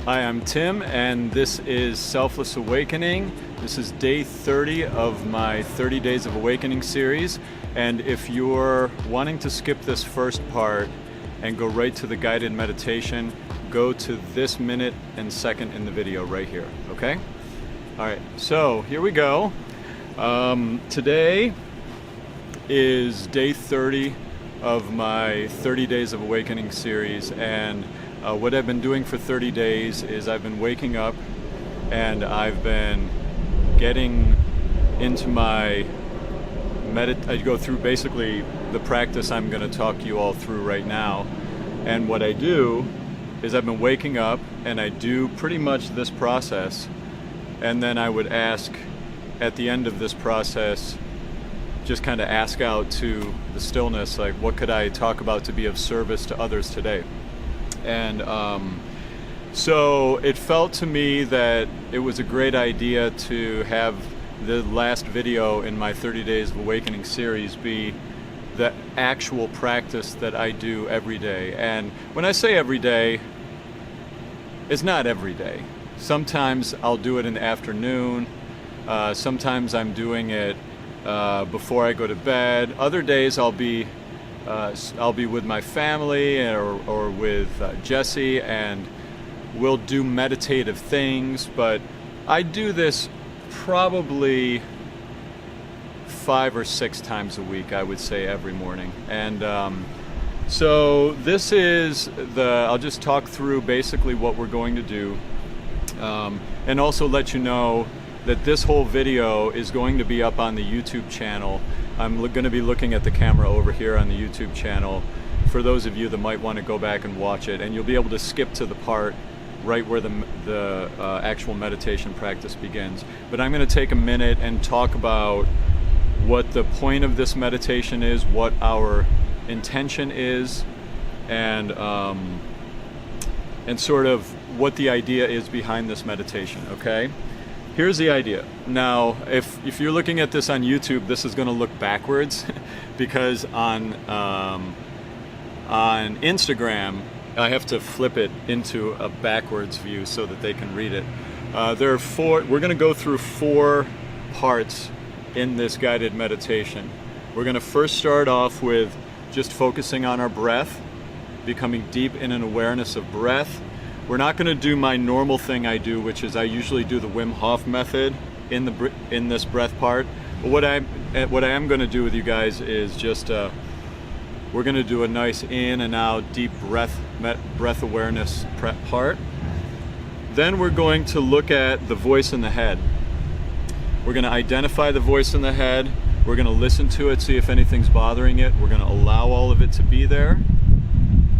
Hi, I'm Tim, and this is Selfless Awakening. This is day 30 of my 30 Days of Awakening series, and if you're wanting to skip this first part and go right to the guided meditation, go to this minute and second in the video right here, okay? All right, so here we go. Today is day 30 of my 30 Days of Awakening series, and what I've been doing for 30 days is I've been waking up and I've been getting into my I go through basically the practice I'm going to talk you all through right now. And what I do is I've been waking up and I do pretty much this process, and then I would ask at the end of this process, just kind of ask out to the stillness, like, what could I talk about to be of service to others today? And so it felt to me that it was a great idea to have the last video in my 30 Days of Awakening series be the actual practice that I do every day. And when I say every day, it's not every day. Sometimes I'll do it in the afternoon. Sometimes I'm doing it before I go to bed. Other days I'll be with my family or with Jesse, and we'll do meditative things, but I do this probably 5 or 6 times a week, I would say, every morning. And so this is I'll just talk through basically what we're going to do, and also let you know that this whole video is going to be up on the YouTube channel. I'm going to be looking at the camera over here on the YouTube channel for those of you that might want to go back and watch it, and you'll be able to skip to the part right where the actual meditation practice begins. But I'm going to take a minute and talk about what the point of this meditation is, what our intention is, and sort of what the idea is behind this meditation, okay? Here's the idea. Now, if you're looking at this on YouTube, this is going to look backwards because on Instagram, I have to flip it into a backwards view so that they can read it. There are 4. We're going to go through 4 parts in this guided meditation. We're going to first start off with just focusing on our breath, becoming deep in an awareness of breath. We're not going to do my normal thing I do, which is I usually do the Wim Hof method in this breath part. But what I am going to do with you guys is just we're going to do a nice in and out deep breath awareness part. Then we're going to look at the voice in the head. We're going to identify the voice in the head. We're going to listen to it, see if anything's bothering it. We're going to allow all of it to be there.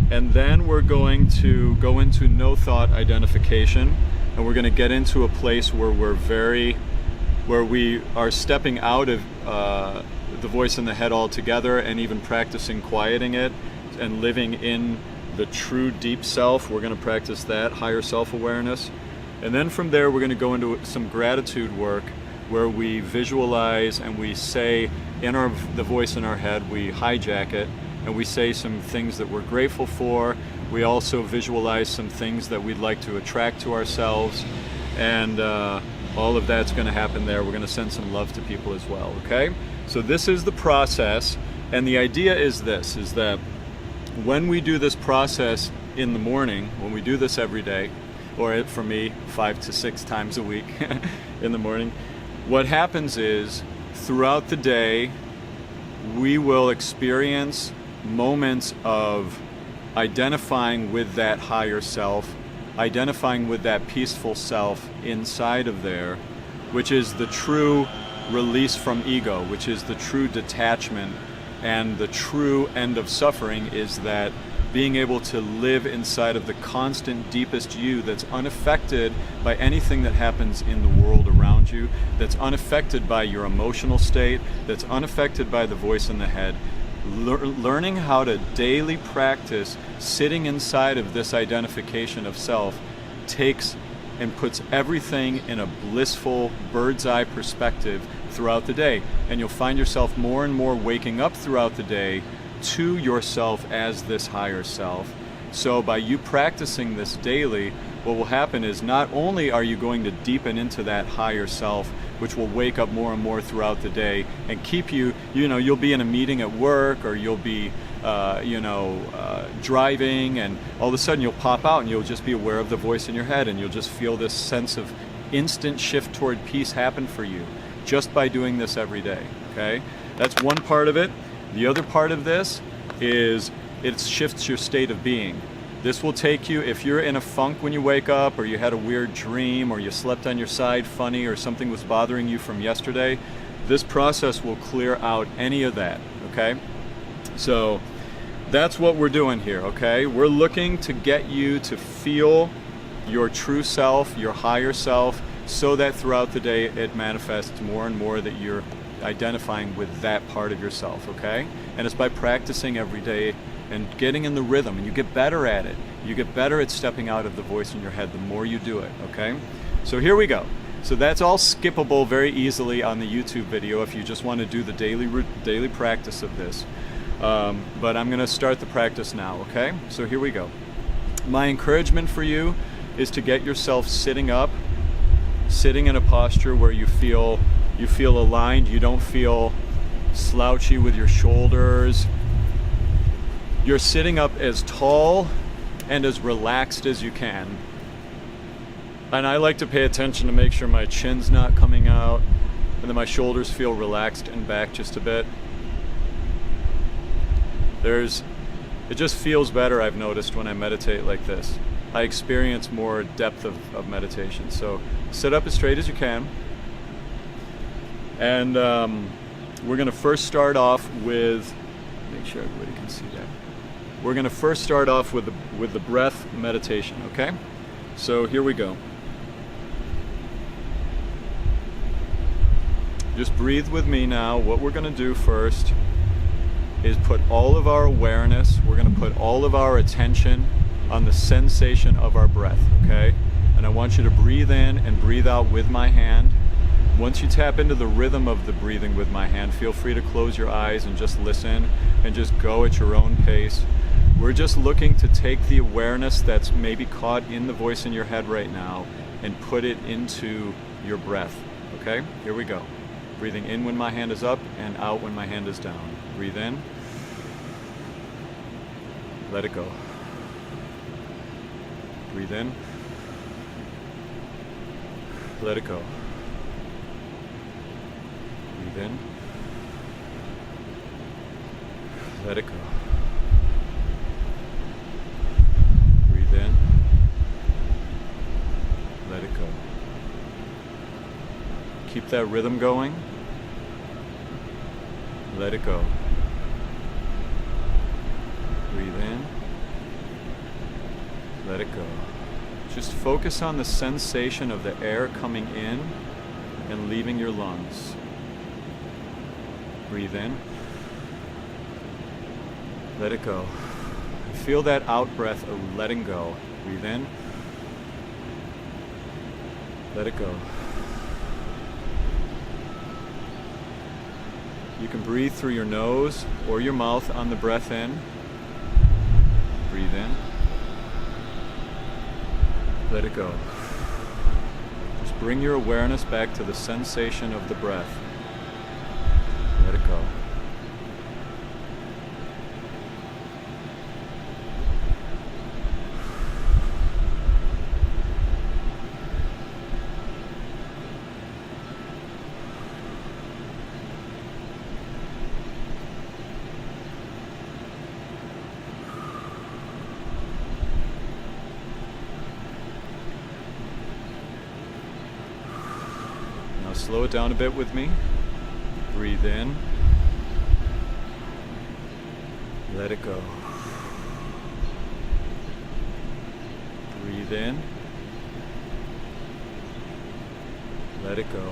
And then we're going to go into no thought identification, and we're going to get into a place where we are stepping out of the voice in the head altogether, and even practicing quieting it and living in the true deep self. We're going to practice that higher self-awareness. And then from there we're going to go into some gratitude work where we visualize and we say the voice in our head, we hijack it, and we say some things that we're grateful for. We also visualize some things that we'd like to attract to ourselves, and all of that's going to happen there. We're going to send some love to people as well, okay? So this is the process, and the idea is this, is that when we do this process in the morning, when we do this every day, or for me, 5 to 6 times a week in the morning, what happens is throughout the day, we will experience moments of identifying with that higher self, identifying with that peaceful self inside of there, which is the true release from ego, which is the true detachment, and the true end of suffering is that being able to live inside of the constant deepest you that's unaffected by anything that happens in the world around you, that's unaffected by your emotional state, that's unaffected by the voice in the head. Learning how to daily practice sitting inside of this identification of self takes and puts everything in a blissful bird's eye perspective throughout the day. And you'll find yourself more and more waking up throughout the day to yourself as this higher self. So by you practicing this daily, what will happen is not only are you going to deepen into that higher self, which will wake up more and more throughout the day and keep you, you'll be in a meeting at work, or you'll be, driving, and all of a sudden you'll pop out and you'll just be aware of the voice in your head, and you'll just feel this sense of instant shift toward peace happen for you just by doing this every day, okay? That's one part of it. The other part of this is it shifts your state of being. This will take you, if you're in a funk when you wake up, or you had a weird dream, or you slept on your side funny, or something was bothering you from yesterday, this process will clear out any of that, okay? So that's what we're doing here, okay? We're looking to get you to feel your true self, your higher self, so that throughout the day it manifests more and more that you're identifying with that part of yourself, okay? And it's by practicing every day and getting in the rhythm, and you get better at it. You get better at stepping out of the voice in your head the more you do it, okay? So here we go. So that's all skippable very easily on the YouTube video if you just want to do the daily practice of this. But I'm going to start the practice now, okay? So here we go. My encouragement for you is to get yourself sitting up, sitting in a posture where you feel aligned. You don't feel slouchy with your shoulders. You're sitting up as tall and as relaxed as you can. And I like to pay attention to make sure my chin's not coming out, and that my shoulders feel relaxed and back just a bit. It just feels better, I've noticed, when I meditate like this. I experience more depth of meditation. So sit up as straight as you can. And we're going to first start off with, make sure everybody can see that. We're going to first start off with the breath meditation, okay? So here we go. Just breathe with me now. What we're going to do first is put all of our awareness, we're going to put all of our attention on the sensation of our breath, okay? And I want you to breathe in and breathe out with my hand. Once you tap into the rhythm of the breathing with my hand, feel free to close your eyes and just listen and just go at your own pace. We're just looking to take the awareness that's maybe caught in the voice in your head right now and put it into your breath, okay? Here we go. Breathing in when my hand is up and out when my hand is down. Breathe in. Let it go. Breathe in. Let it go. Breathe in. Let it go. Breathe in. Let it go. Keep that rhythm going. Let it go. Breathe in. Let it go. Just focus on the sensation of the air coming in and leaving your lungs. Breathe in. Let it go. Feel that out breath of letting go. Breathe in. Let it go. You can breathe through your nose or your mouth on the breath in. Breathe in. Let it go. Just bring your awareness back to the sensation of the breath. Let it go. Slow it down a bit with me. Breathe in. Let it go. Breathe in. Let it go.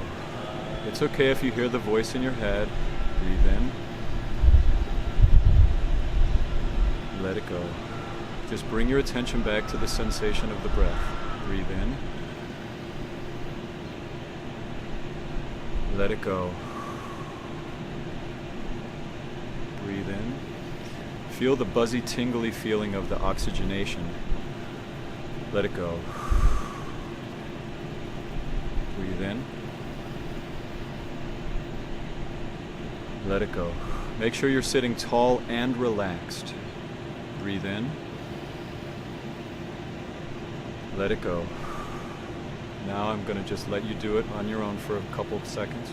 It's okay if you hear the voice in your head. Breathe in. Let it go. Just bring your attention back to the sensation of the breath. Breathe in. Let it go. Breathe in. Feel the buzzy, tingly feeling of the oxygenation. Let it go. Breathe in. Let it go. Make sure you're sitting tall and relaxed. Breathe in. Let it go. Now I'm going to just let you do it on your own for a couple of seconds.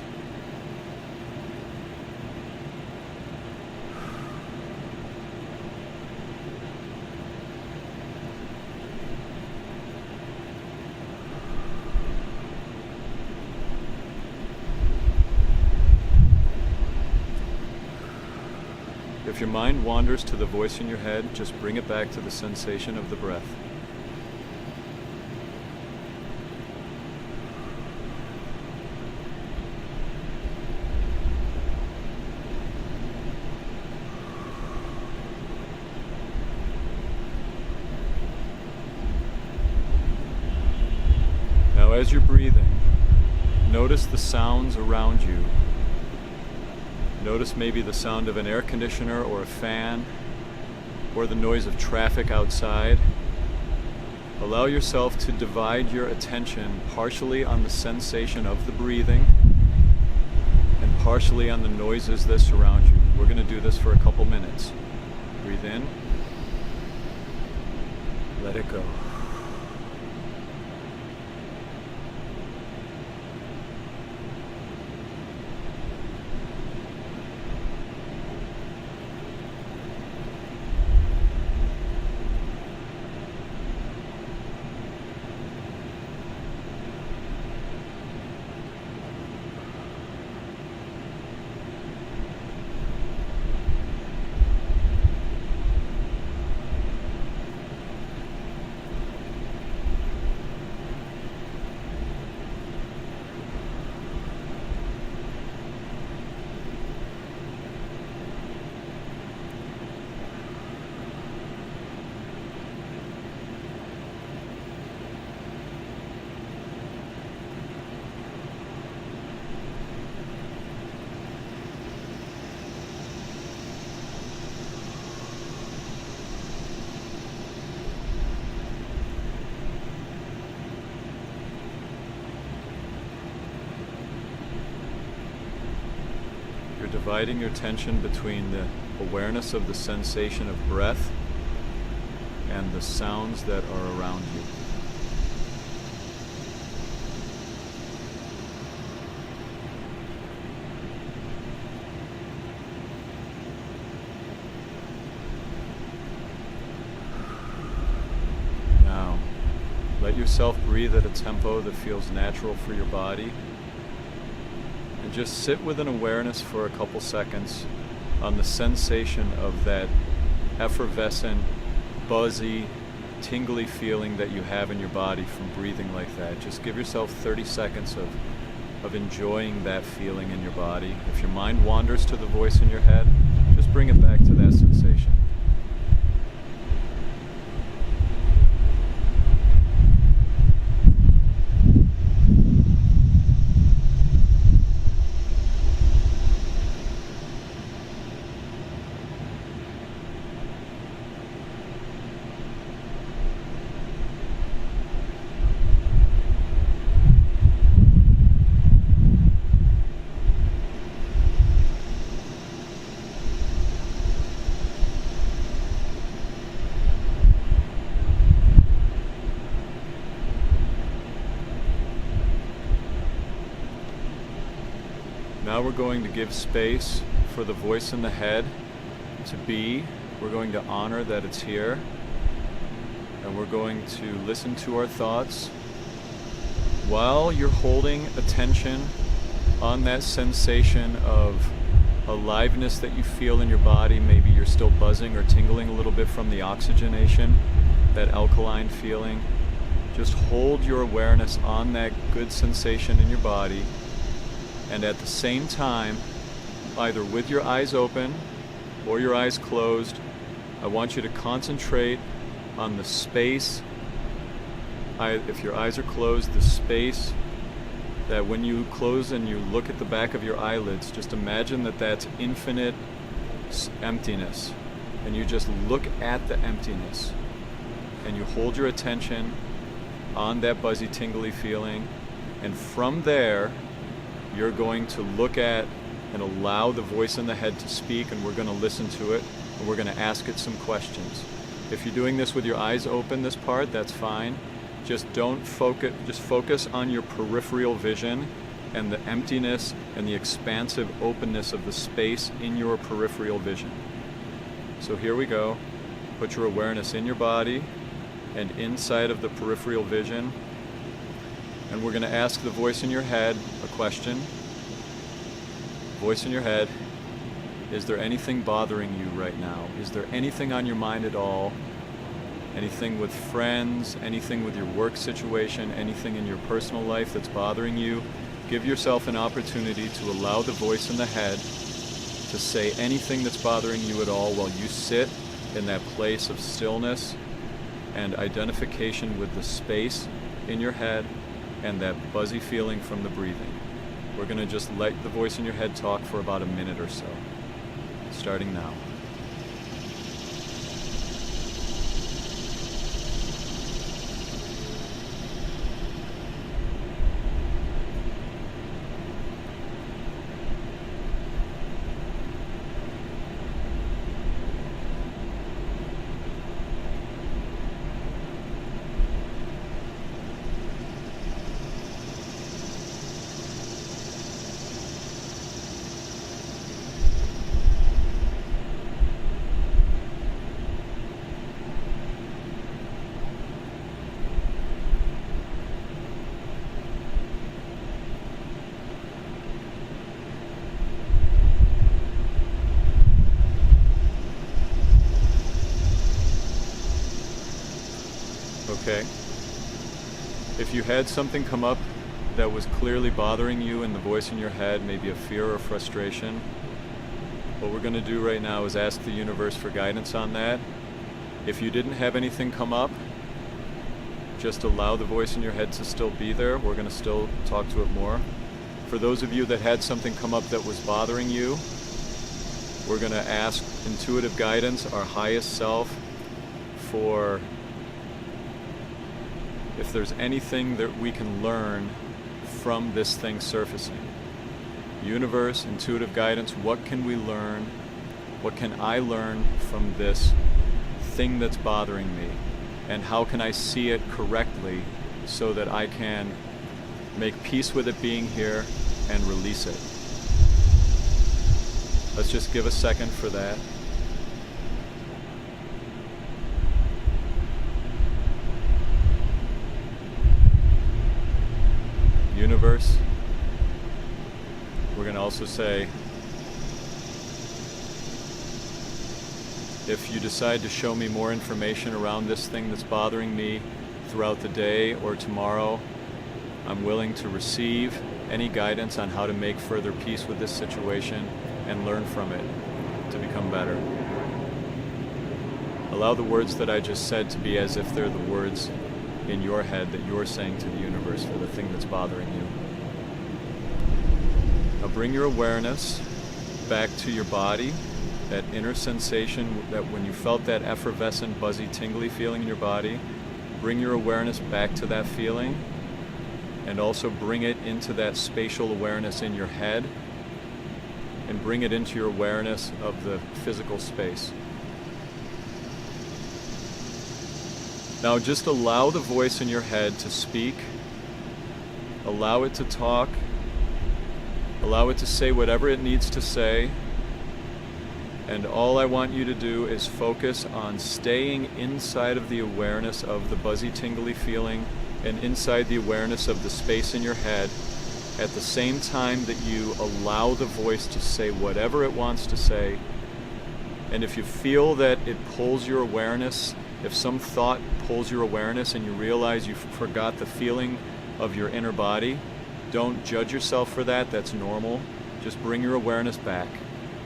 If your mind wanders to the voice in your head, just bring it back to the sensation of the breath. Now, as you're breathing, notice the sounds around you. Notice maybe the sound of an air conditioner or a fan, or the noise of traffic outside. Allow yourself to divide your attention partially on the sensation of the breathing and partially on the noises that surround you. We're going to do this for a couple minutes. Breathe in. Let it go. Dividing your attention between the awareness of the sensation of breath and the sounds that are around you. Now, let yourself breathe at a tempo that feels natural for your body. And just sit with an awareness for a couple seconds on the sensation of that effervescent, buzzy, tingly feeling that you have in your body from breathing like that. Just give yourself 30 seconds of enjoying that feeling in your body. If your mind wanders to the voice in your head, just bring it back to that sensation. Now we're going to give space for the voice in the head to be. We're going to honor that it's here. And we're going to listen to our thoughts while you're holding attention on that sensation of aliveness that you feel in your body. Maybe you're still buzzing or tingling a little bit from the oxygenation, that alkaline feeling. Just hold your awareness on that good sensation in your body. And at the same time, either with your eyes open or your eyes closed, I want you to concentrate on the space. If your eyes are closed, the space that when you close and you look at the back of your eyelids, just imagine that that's infinite emptiness. And you just look at the emptiness. And you hold your attention on that buzzy, tingly feeling. And from there, you're going to look at and allow the voice in the head to speak, and we're going to listen to it, and we're going to ask it some questions. If you're doing this with your eyes open, this part, that's fine. Just focus on your peripheral vision and the emptiness and the expansive openness of the space in your peripheral vision. So here we go. Put your awareness in your body and inside of the peripheral vision. And we're going to ask the voice in your head a question. Voice in your head, is there anything bothering you right now? Is there anything on your mind at all? Anything with friends, anything with your work situation, anything in your personal life that's bothering you? Give yourself an opportunity to allow the voice in the head to say anything that's bothering you at all while you sit in that place of stillness and identification with the space in your head and that buzzy feeling from the breathing. We're going to just let the voice in your head talk for about a minute or so, starting now. Okay. If you had something come up that was clearly bothering you in the voice in your head, maybe a fear or frustration, what we're going to do right now is ask the universe for guidance on that. If you didn't have anything come up, just allow the voice in your head to still be there. We're going to still talk to it more. For those of you that had something come up that was bothering you, we're going to ask intuitive guidance, our highest self, for if there's anything that we can learn from this thing surfacing. Universe, intuitive guidance, what can we learn? What can I learn from this thing that's bothering me? And how can I see it correctly so that I can make peace with it being here and release it? Let's just give a second for that. Universe, we're going to also say, if you decide to show me more information around this thing that's bothering me throughout the day or tomorrow, I'm willing to receive any guidance on how to make further peace with this situation and learn from it to become better. Allow the words that I just said to be as if they're the words in your head that you're saying to the universe for the thing that's bothering you. Now bring your awareness back to your body, that inner sensation that when you felt that effervescent, buzzy, tingly feeling in your body, bring your awareness back to that feeling and also bring it into that spatial awareness in your head and bring it into your awareness of the physical space. Now just allow the voice in your head to speak, allow it to talk, allow it to say whatever it needs to say, and all I want you to do is focus on staying inside of the awareness of the buzzy, tingly feeling and inside the awareness of the space in your head at the same time that you allow the voice to say whatever it wants to say. And if you feel that it pulls your awareness, if some thought pulls your awareness and you realize you forgot the feeling of your inner body, don't judge yourself for that. That's normal. Just bring your awareness back.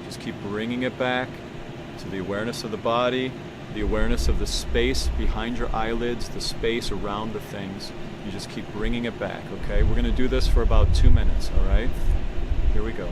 Just keep bringing it back to the awareness of the body, the awareness of the space behind your eyelids, the space around the things. You just keep bringing it back, okay? We're going to do this for about 2 minutes, all right? Here we go.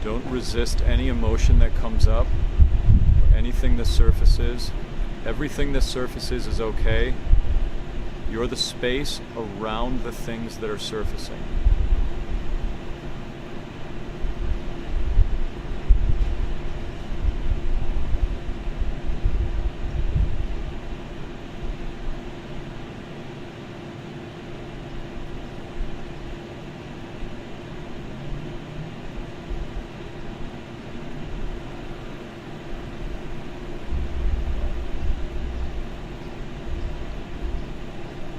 Don't resist any emotion that comes up, or anything that surfaces. Everything that surfaces is okay. You're the space around the things that are surfacing.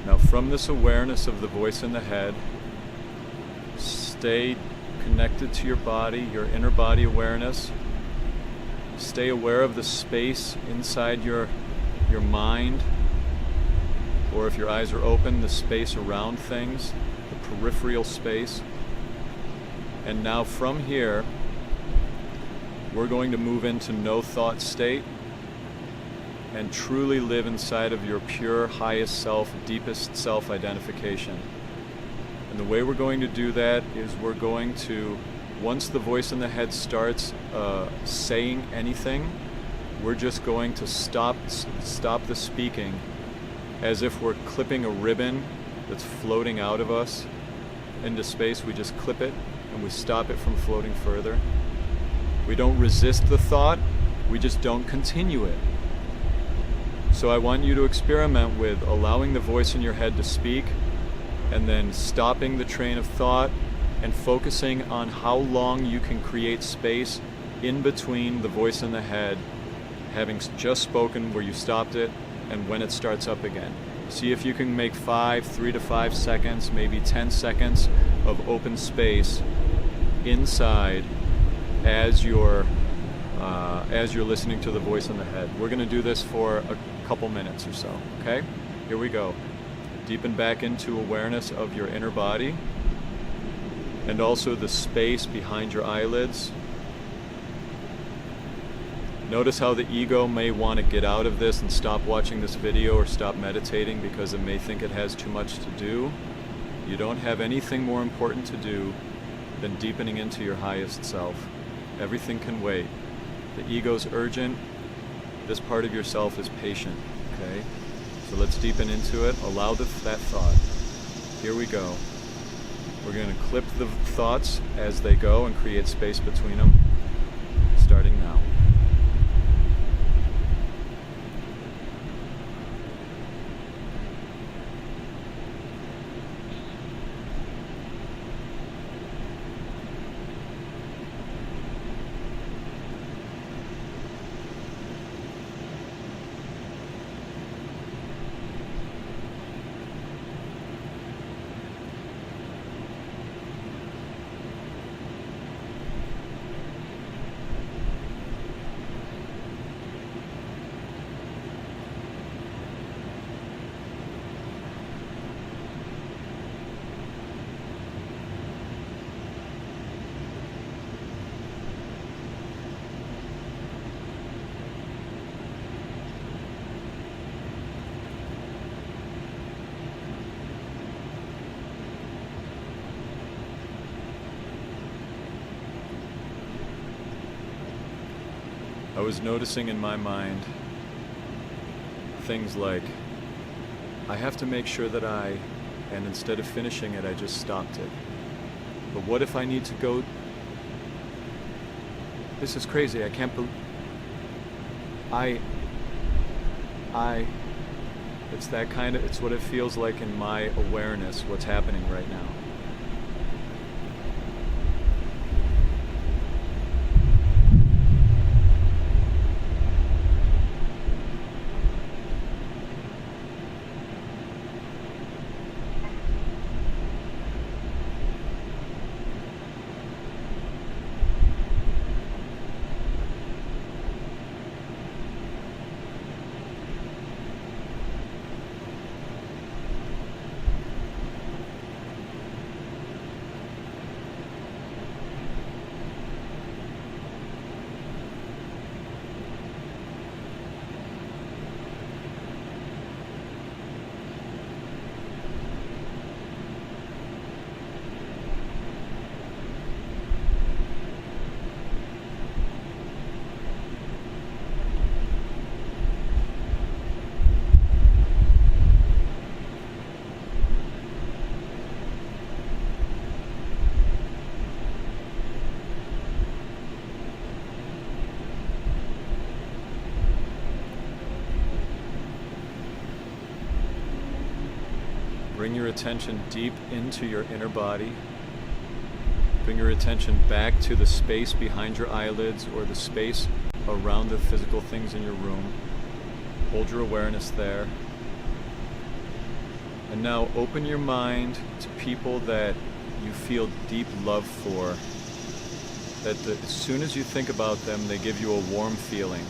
Now, from this awareness of the voice in the head, stay connected to your body, your inner body awareness. Stay aware of the space inside your mind, or if your eyes are open, the space around things, the peripheral space. And now from here, we're going to move into no thought state and truly live inside of your pure, highest self, deepest self-identification. And the way we're going to do that is we're going to, once the voice in the head starts saying anything, we're just going to stop the speaking as if we're clipping a ribbon that's floating out of us into space. We just clip it and we stop it from floating further. We don't resist the thought, we just don't continue it. So I want you to experiment with allowing the voice in your head to speak and then stopping the train of thought and focusing on how long you can create space in between the voice in the head having just spoken where you stopped it and when it starts up again. See if you can make 3 to 5 seconds, maybe 10 seconds of open space inside as you're listening to the voice in the head. We're going to do this for a couple minutes or so, okay? Here we go. Deepen back into awareness of your inner body and also the space behind your eyelids. Notice how the ego may want to get out of this and stop watching this video or stop meditating because it may think it has too much to do. You don't have anything more important to do than deepening into your highest self. Everything can wait. The ego's urgent. This part of yourself is patient, okay? So let's deepen into it. Allow that thought. Here we go. We're going to clip the thoughts as they go and create space between them, starting now. I was noticing in my mind things like, I have to make sure that and instead of finishing it, I just stopped it. But what if I need to go? This is crazy, I can't believe. It's that kind of, it's what it feels like in my awareness, what's happening right now. Bring your attention deep into your inner body. Bring your attention back to the space behind your eyelids or the space around the physical things in your room. Hold your awareness there. And now open your mind to people that you feel deep love for. As soon as you think about them, they give you a warm feeling.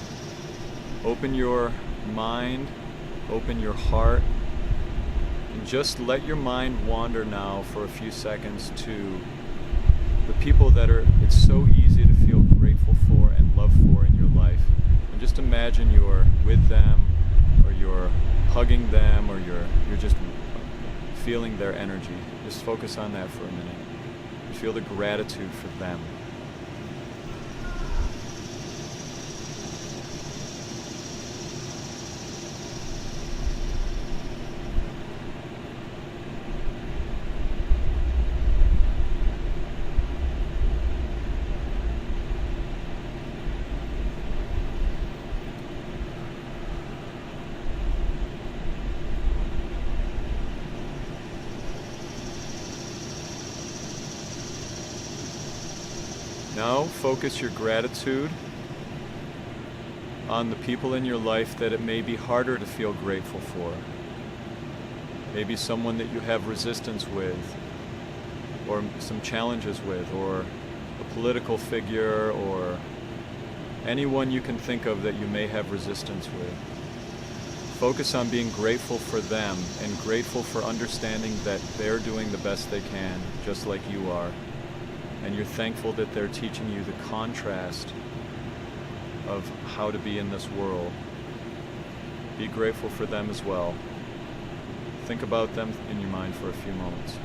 Open your mind, open your heart, and just let your mind wander now for a few seconds to the people that it's so easy to feel grateful for and love for in your life. And just imagine you're with them, or you're hugging them, or you're just feeling their energy. Just focus on that for a minute. Feel the gratitude for them. Now focus your gratitude on the people in your life that it may be harder to feel grateful for. Maybe someone that you have resistance with, or some challenges with, or a political figure, or anyone you can think of that you may have resistance with. Focus on being grateful for them and grateful for understanding that they're doing the best they can, just like you are. And you're thankful that they're teaching you the contrast of how to be in this world. Be grateful for them as well. Think about them in your mind for a few moments.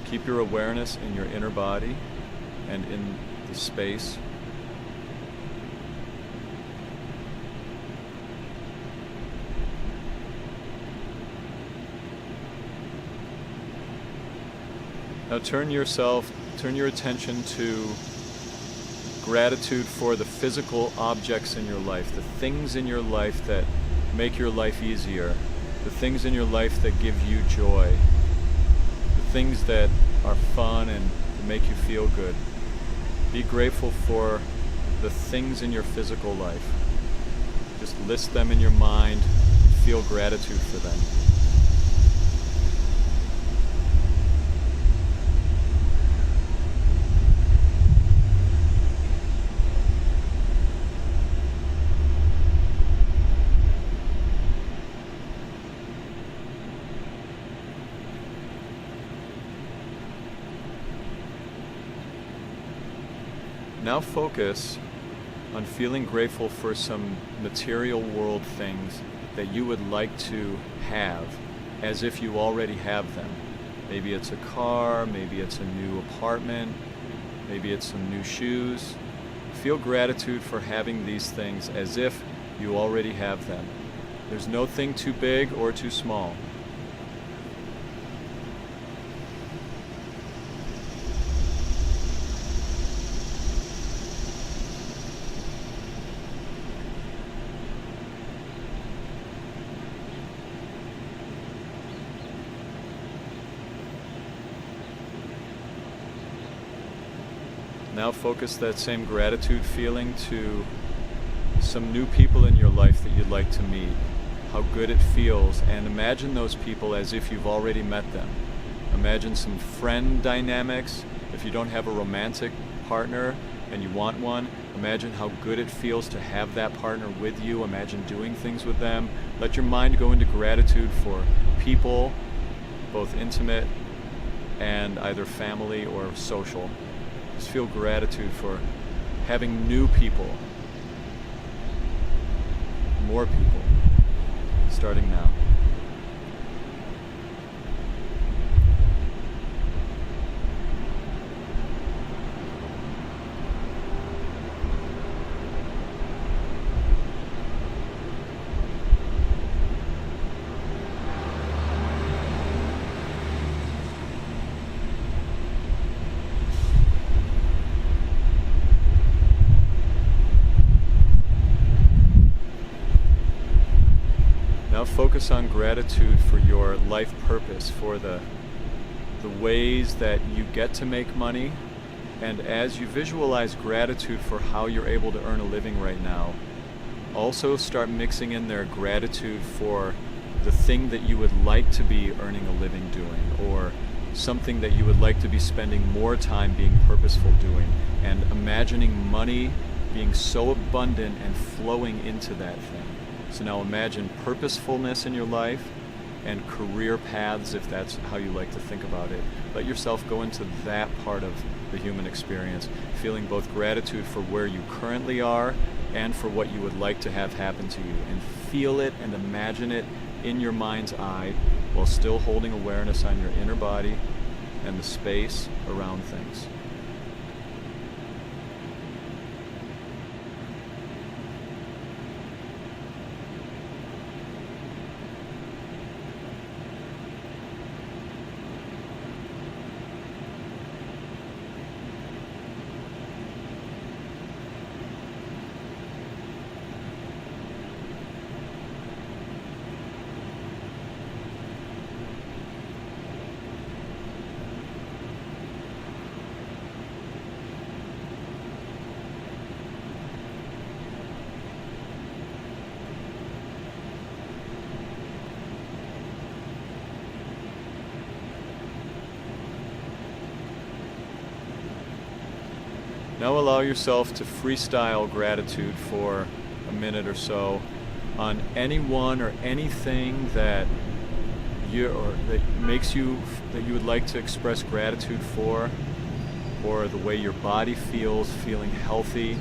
Keep your awareness in your inner body and in the space. Now turn your attention to gratitude for the physical objects in your life, the things in your life that make your life easier, the things in your life that give you joy, things that are fun and make you feel good. Be grateful for the things in your physical life. Just list them in your mind. Feel gratitude for them. Now focus on feeling grateful for some material world things that you would like to have as if you already have them. Maybe it's a car, maybe it's a new apartment, maybe it's some new shoes. Feel gratitude for having these things as if you already have them. There's no thing too big or too small. Now focus that same gratitude feeling to some new people in your life that you'd like to meet, how good it feels, and imagine those people as if you've already met them. Imagine some friend dynamics. If you don't have a romantic partner and you want one, imagine how good it feels to have that partner with you. Imagine doing things with them. Let your mind go into gratitude for people, both intimate and either family or social. Just feel gratitude for having new people, more people, starting now. focus on gratitude for your life purpose, for the ways that you get to make money. And as you visualize gratitude for how you're able to earn a living right now, also start mixing in there gratitude for the thing that you would like to be earning a living doing, or something that you would like to be spending more time being purposeful doing, and imagining money being so abundant and flowing into that thing. So now imagine purposefulness in your life and career paths, if that's how you like to think about it. Let yourself go into that part of the human experience, feeling both gratitude for where you currently are and for what you would like to have happen to you, and feel it and imagine it in your mind's eye while still holding awareness on your inner body and the space around things. Now allow yourself to freestyle gratitude for a minute or so on anyone or anything that makes you, that you would like to express gratitude for, or the way your body feels, feeling healthy.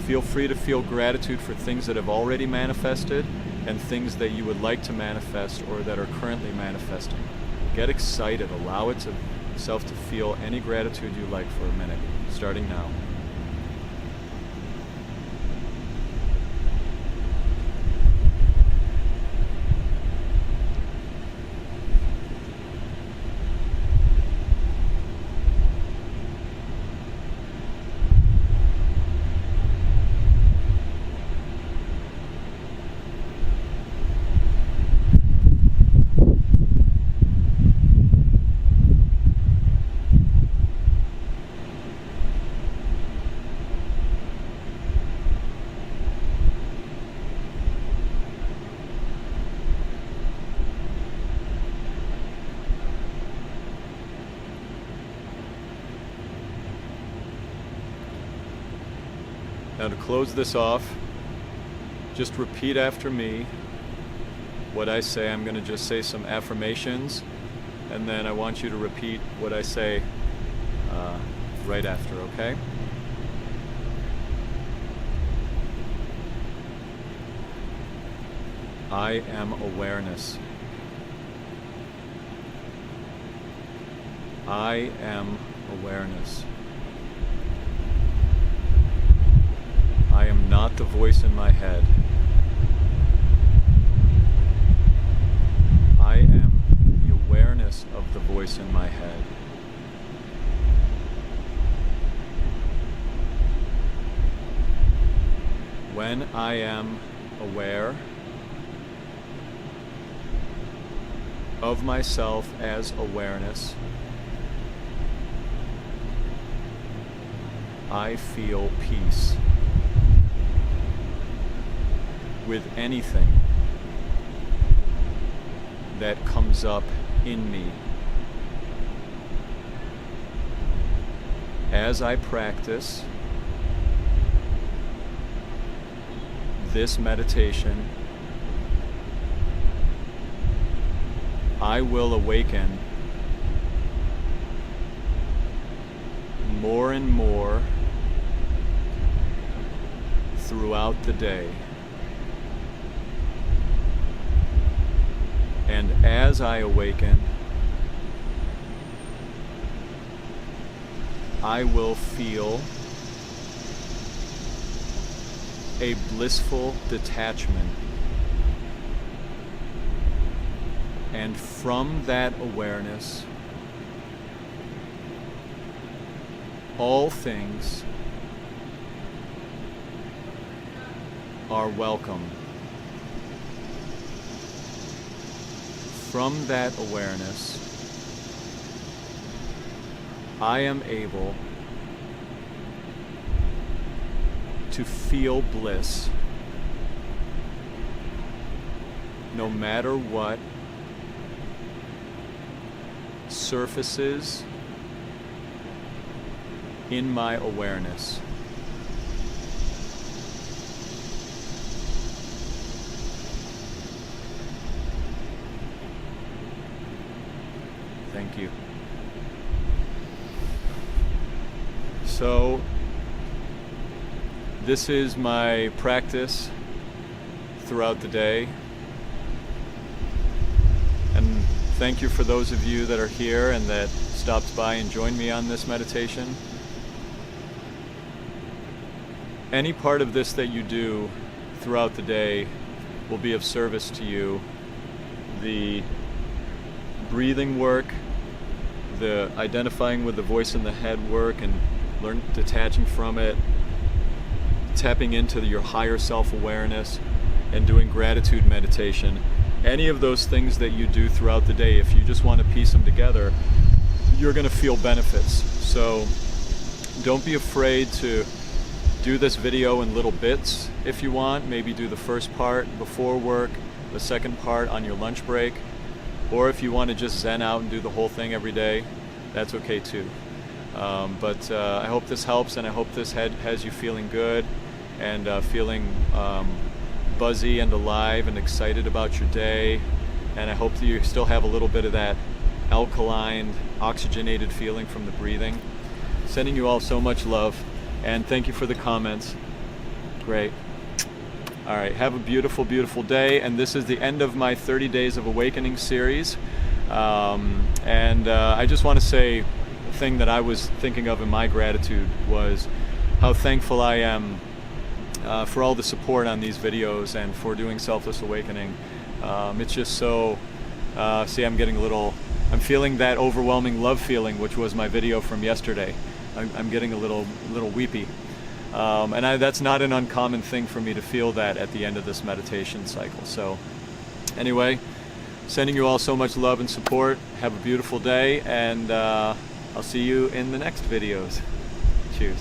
Feel free to feel gratitude for things that have already manifested and things that you would like to manifest or that are currently manifesting. Get excited. Allow yourself to feel any gratitude you like for a minute, starting now. Now to close this off, just repeat after me what I say. I'm going to just say some affirmations, and then I want you to repeat what I say right after, okay? I am awareness. I am awareness. I am not the voice in my head. I am the awareness of the voice in my head. When I am aware of myself as awareness, I feel peace with anything that comes up in me. As I practice this meditation, I will awaken more and more throughout the day. And as I awaken, I will feel a blissful detachment. And from that awareness, all things are welcome. from that awareness, I am able to feel bliss no matter what surfaces in my awareness. Thank you. So, this is my practice throughout the day. And thank you for those of you that are here and that stopped by and joined me on this meditation. Any part of this that you do throughout the day will be of service to you. The breathing work, the identifying with the voice in the head work and detaching from it, tapping into your higher self-awareness, and doing gratitude meditation. Any of those things that you do throughout the day, if you just want to piece them together, you're going to feel benefits. So don't be afraid to do this video in little bits if you want. Maybe do the first part before work, the second part on your lunch break, or if you want to just zen out and do the whole thing every day, that's okay too. But I hope this helps, and I hope this has you feeling good and feeling buzzy and alive and excited about your day. And I hope that you still have a little bit of that alkaline, oxygenated feeling from the breathing. Sending you all so much love, and thank you for the comments. Great. All right, have a beautiful, beautiful day. And this is the end of my 30 Days of Awakening series. I just want to say the thing that I was thinking of in my gratitude was how thankful I am for all the support on these videos and for doing Selfless Awakening. It's just so, see, I'm feeling that overwhelming love feeling, which was my video from yesterday. I'm getting a little weepy. That's not an uncommon thing for me to feel that at the end of this meditation cycle. So anyway, sending you all so much love and support. Have a beautiful day, and I'll see you in the next videos. Cheers.